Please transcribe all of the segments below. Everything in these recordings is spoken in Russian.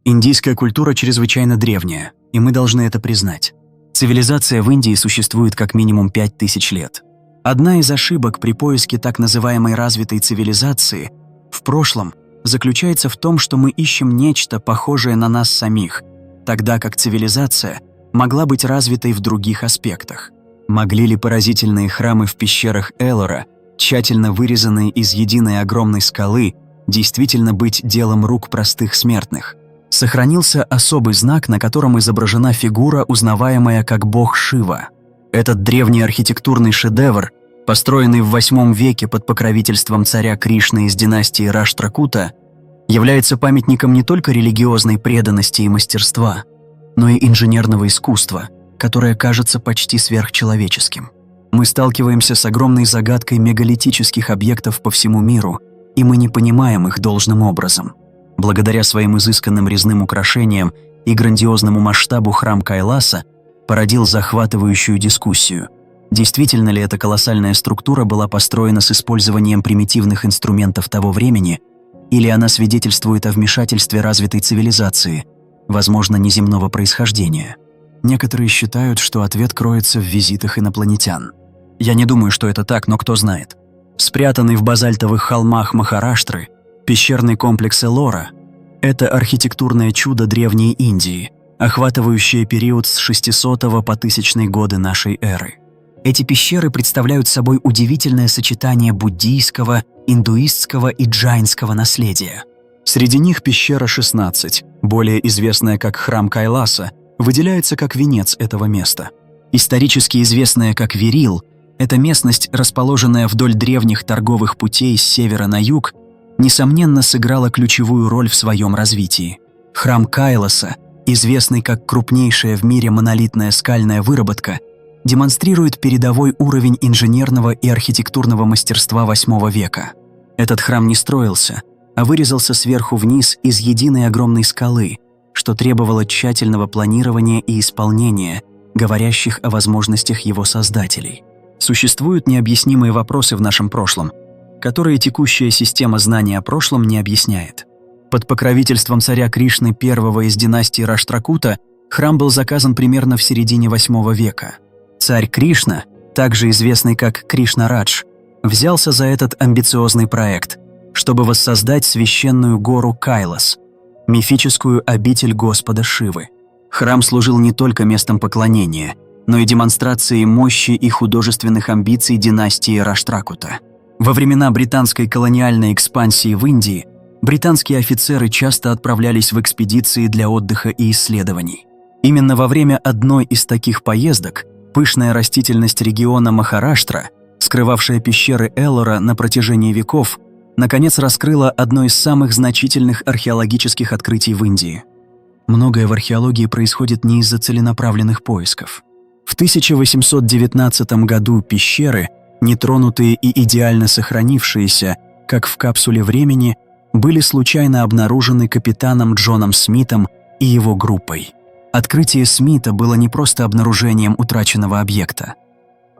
Индийская культура чрезвычайно древняя, и мы должны это признать. Цивилизация в Индии существует как минимум 5000 лет. Одна из ошибок при поиске так называемой развитой цивилизации в прошлом заключается в том, что мы ищем нечто похожее на нас самих, тогда как цивилизация могла быть развитой в других аспектах. Могли ли поразительные храмы в пещерах Эллора, тщательно вырезанные из единой огромной скалы, действительно быть делом рук простых смертных? Сохранился особый знак, на котором изображена фигура, узнаваемая как бог Шива. Этот древний архитектурный шедевр, построенный в VIII веке под покровительством царя Кришны из династии Раштракута, является памятником не только религиозной преданности и мастерства, но и инженерного искусства, которое кажется почти сверхчеловеческим. Мы сталкиваемся с огромной загадкой мегалитических объектов по всему миру, и мы не понимаем их должным образом. Благодаря своим изысканным резным украшениям и грандиозному масштабу храм Кайласа породил захватывающую дискуссию. Действительно ли эта колоссальная структура была построена с использованием примитивных инструментов того времени, или она свидетельствует о вмешательстве развитой цивилизации, возможно, неземного происхождения? Некоторые считают, что ответ кроется в визитах инопланетян. Я не думаю, что это так, но кто знает. Спрятанный в базальтовых холмах Махараштры, пещерный комплекс Эллора – это архитектурное чудо Древней Индии, охватывающее период с 600 по 1000 годы нашей эры. Эти пещеры представляют собой удивительное сочетание буддийского, индуистского и джайнского наследия. Среди них пещера 16, более известная как храм Кайласа, выделяется как венец этого места. Исторически известная как Верил, эта местность, расположенная вдоль древних торговых путей с севера на юг, несомненно сыграла ключевую роль в своем развитии. Храм Кайласа, известный как крупнейшая в мире монолитная скальная выработка, демонстрирует передовой уровень инженерного и архитектурного мастерства VIII века. Этот храм не строился, а вырезался сверху вниз из единой огромной скалы, что требовало тщательного планирования и исполнения, говорящих о возможностях его создателей. Существуют необъяснимые вопросы в нашем прошлом, которые текущая система знания о прошлом не объясняет. Под покровительством царя Кришны I из династии Раштракута храм был заказан примерно в середине VIII века. Царь Кришна, также известный как Кришнарадж, взялся за этот амбициозный проект, чтобы воссоздать священную гору Кайлас, мифическую обитель Господа Шивы. Храм служил не только местом поклонения, но и демонстрацией мощи и художественных амбиций династии Раштракута. Во времена британской колониальной экспансии в Индии британские офицеры часто отправлялись в экспедиции для отдыха и исследований. Именно во время одной из таких поездок пышная растительность региона Махараштра, скрывавшая пещеры Эллора на протяжении веков, наконец раскрыла одно из самых значительных археологических открытий в Индии. Многое в археологии происходит не из-за целенаправленных поисков. В 1819 году пещеры, нетронутые и идеально сохранившиеся, как в капсуле времени, были случайно обнаружены капитаном Джоном Смитом и его группой. Открытие Смита было не просто обнаружением утраченного объекта.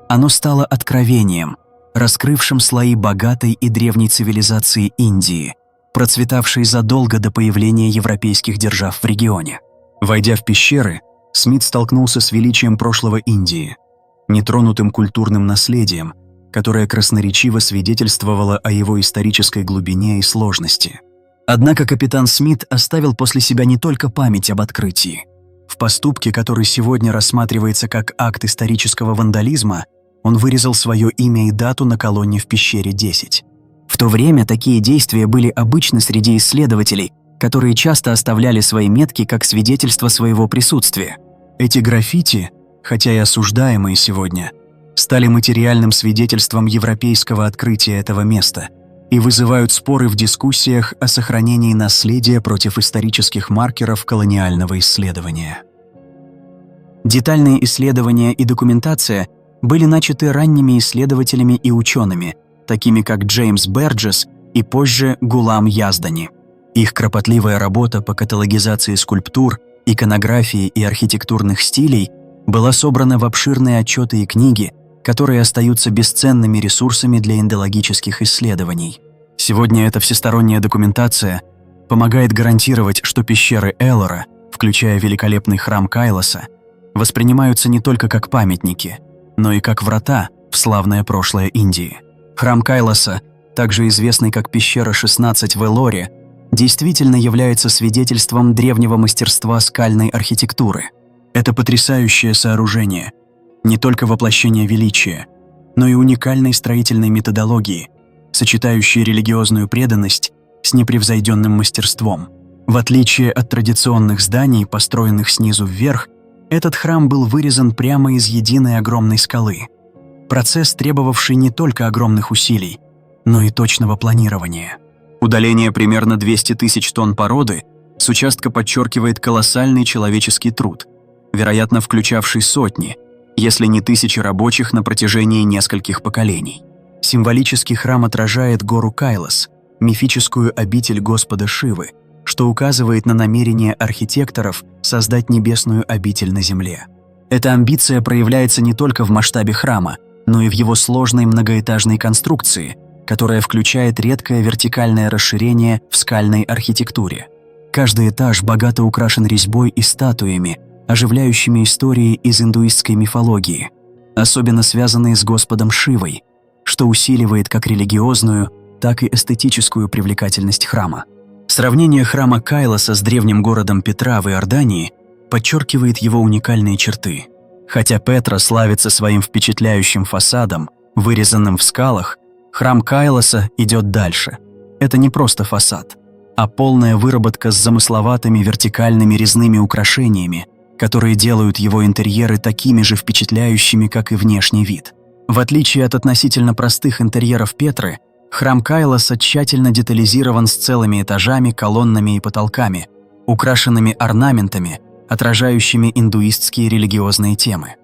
Оно стало откровением, раскрывшим слои богатой и древней цивилизации Индии, процветавшей задолго до появления европейских держав в регионе. Войдя в пещеры, Смит столкнулся с величием прошлого Индии, нетронутым культурным наследием, которое красноречиво свидетельствовало о его исторической глубине и сложности. Однако капитан Смит оставил после себя не только память об открытии. В поступке, который сегодня рассматривается как акт исторического вандализма, он вырезал свое имя и дату на колонне в пещере 10. В то время такие действия были обычны среди исследователей, которые часто оставляли свои метки как свидетельство своего присутствия. Эти граффити, хотя и осуждаемые сегодня, стали материальным свидетельством европейского открытия этого места и вызывают споры в дискуссиях о сохранении наследия против исторических маркеров колониального исследования. Детальные исследования и документация были начаты ранними исследователями и учеными, такими как Джеймс Берджес и позже Гулам Яздани. Их кропотливая работа по каталогизации скульптур, иконографии и архитектурных стилей была собрана в обширные отчеты и книги, которые остаются бесценными ресурсами для индологических исследований. Сегодня эта всесторонняя документация помогает гарантировать, что пещеры Эллора, включая великолепный храм Кайлоса, воспринимаются не только как памятники, но и как врата в славное прошлое Индии. Храм Кайлоса, также известный как пещера 16 в Эллоре, действительно является свидетельством древнего мастерства скальной архитектуры. Это потрясающее сооружение, не только воплощение величия, но и уникальной строительной методологии, сочетающей религиозную преданность с непревзойденным мастерством. В отличие от традиционных зданий, построенных снизу вверх, этот храм был вырезан прямо из единой огромной скалы. Процесс, требовавший не только огромных усилий, но и точного планирования. Удаление примерно 200 тысяч тонн породы с участка подчеркивает колоссальный человеческий труд, вероятно, включавший сотни, если не тысячи рабочих на протяжении нескольких поколений. Символический храм отражает гору Кайлас, мифическую обитель Господа Шивы, что указывает на намерение архитекторов создать небесную обитель на земле. Эта амбиция проявляется не только в масштабе храма, но и в его сложной многоэтажной конструкции, которая включает редкое вертикальное расширение в скальной архитектуре. Каждый этаж богато украшен резьбой и статуями, оживляющими истории из индуистской мифологии, особенно связанные с Господом Шивой, что усиливает как религиозную, так и эстетическую привлекательность храма. Сравнение храма Кайласа с древним городом Петра в Иордании подчеркивает его уникальные черты. Хотя Петра славится своим впечатляющим фасадом, вырезанным в скалах, храм Кайласа идет дальше. Это не просто фасад, а полная выработка с замысловатыми вертикальными резными украшениями, которые делают его интерьеры такими же впечатляющими, как и внешний вид. В отличие от относительно простых интерьеров Петры, храм Кайласа тщательно детализирован с целыми этажами, колоннами и потолками, украшенными орнаментами, отражающими индуистские религиозные темы.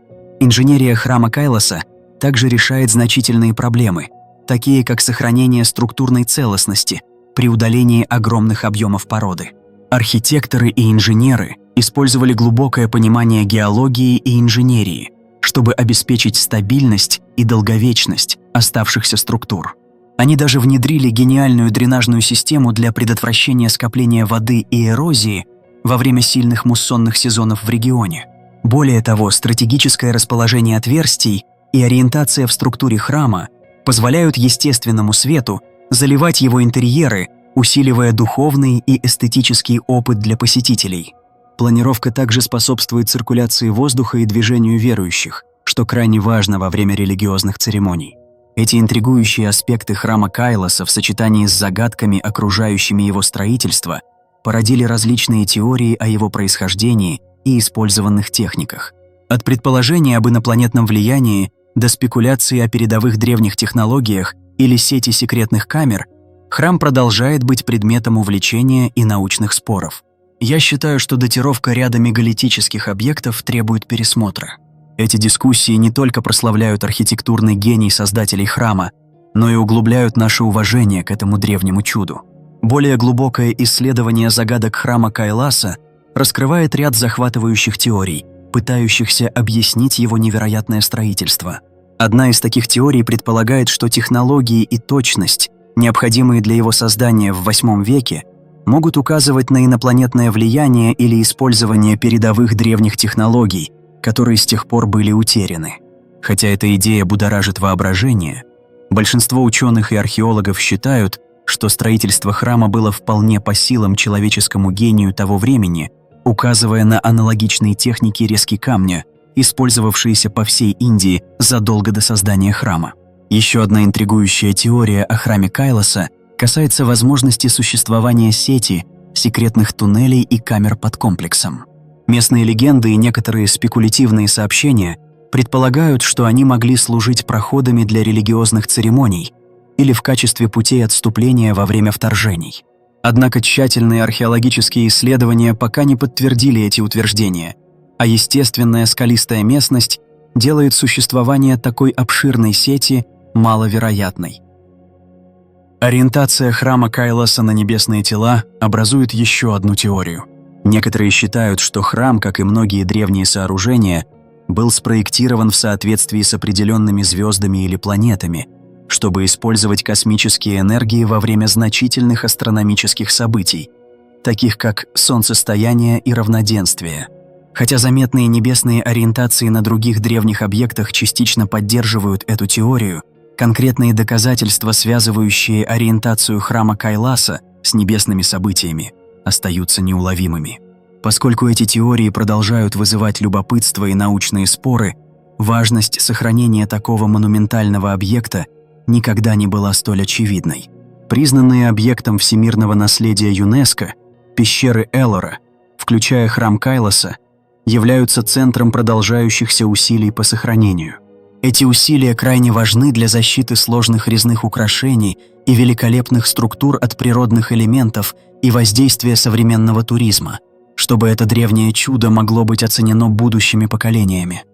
Инженерия храма Кайласа также решает значительные проблемы, такие как сохранение структурной целостности при удалении огромных объемов породы. Архитекторы и инженеры использовали глубокое понимание геологии и инженерии, чтобы обеспечить стабильность и долговечность оставшихся структур. Они даже внедрили гениальную дренажную систему для предотвращения скопления воды и эрозии во время сильных муссонных сезонов в регионе. Более того, стратегическое расположение отверстий и ориентация в структуре храма позволяют естественному свету заливать его интерьеры, усиливая духовный и эстетический опыт для посетителей. Планировка также способствует циркуляции воздуха и движению верующих, что крайне важно во время религиозных церемоний. Эти интригующие аспекты храма Кайласа в сочетании с загадками, окружающими его строительство, породили различные теории о его происхождении и использованных техниках. От предположений об инопланетном влиянии до спекуляций о передовых древних технологиях или сети секретных камер, храм продолжает быть предметом увлечения и научных споров. Я считаю, что датировка ряда мегалитических объектов требует пересмотра. Эти дискуссии не только прославляют архитектурный гений создателей храма, но и углубляют наше уважение к этому древнему чуду. Более глубокое исследование загадок храма Кайласа раскрывает ряд захватывающих теорий, пытающихся объяснить его невероятное строительство. Одна из таких теорий предполагает, что технологии и точность, необходимые для его создания в VIII веке, могут указывать на инопланетное влияние или использование передовых древних технологий, которые с тех пор были утеряны. Хотя эта идея будоражит воображение, большинство ученых и археологов считают, что строительство храма было вполне по силам человеческому гению того времени, указывая на аналогичные техники резки камня, использовавшиеся по всей Индии задолго до создания храма. Еще одна интригующая теория о храме Кайласа касается возможности существования сети, секретных туннелей и камер под комплексом. Местные легенды и некоторые спекулятивные сообщения предполагают, что они могли служить проходами для религиозных церемоний или в качестве путей отступления во время вторжений. Однако тщательные археологические исследования пока не подтвердили эти утверждения, а естественная скалистая местность делает существование такой обширной сети маловероятной. Ориентация храма Кайласа на небесные тела образует еще одну теорию. Некоторые считают, что храм, как и многие древние сооружения, был спроектирован в соответствии с определенными звездами или планетами, чтобы использовать космические энергии во время значительных астрономических событий, таких как солнцестояние и равноденствие. Хотя заметные небесные ориентации на других древних объектах частично поддерживают эту теорию, конкретные доказательства, связывающие ориентацию храма Кайласа с небесными событиями, остаются неуловимыми. Поскольку эти теории продолжают вызывать любопытство и научные споры, важность сохранения такого монументального объекта никогда не была столь очевидной. Признанные объектом всемирного наследия ЮНЕСКО, пещеры Эллора, включая храм Кайласа, являются центром продолжающихся усилий по сохранению. Эти усилия крайне важны для защиты сложных резных украшений и великолепных структур от природных элементов и воздействия современного туризма, чтобы это древнее чудо могло быть оценено будущими поколениями.